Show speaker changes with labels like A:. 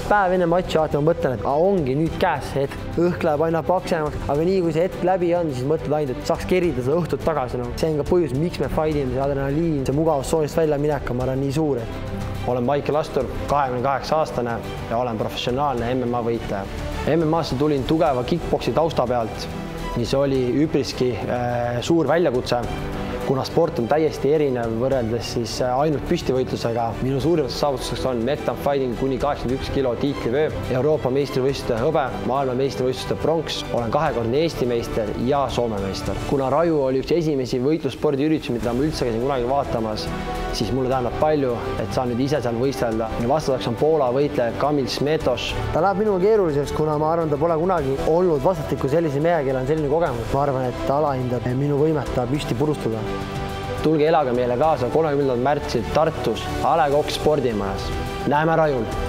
A: päev enne matši vaata, ma mõtlen, et ongi nüüd käes see hetk. Õhk läheb aina paksemaks, aga nii kui see hetk läbi on, siis mõtled ainult, et saaks kerida seda õhtut tagasi. See on ka põhjus, miks me fightime, see adrenaliin, see mugavustsoonist välja minek on, ma arvan, nii suur. Olen Maicel Astur, 28-aastane ja olen professionaalne MMA võitleja. MMA-sse tulin tugeva kickboksi tausta pealt, mis oli üpriski suur väljakutse, kuna sport on täiesti erinev võrreldes siis ainult püstivõitlusega. Minu suurimaks saavutuseks on Mektam Fighting kuni 81 kilo tiitlivöö, Euroopa meistrivõistluste hõbe, maailma meistrivõistluste pronks, olen 2-kordne Eesti meister ja Soome meister. Kuna Raju oli üks esimesi võitlusspordiüritusi, mida ma üldse käisin kunagi vaatamas, siis mulle tähendab palju, et saan nüüd ise seal võistelda. Minu vastaseks on Poola võitleja Kamil Smetos. Ta läheb minuga keeruliseks, kuna ma arvan, ta pole kunagi olnud vastastikku sellise mehe, kellel on selline kogemus. Ma arvan, et ta alahindab minu võimet ta püsti purustada. Tulge elage meile kaasa 30. märtsil Tartus A Le Coq spordimajas. Näeme Rajul!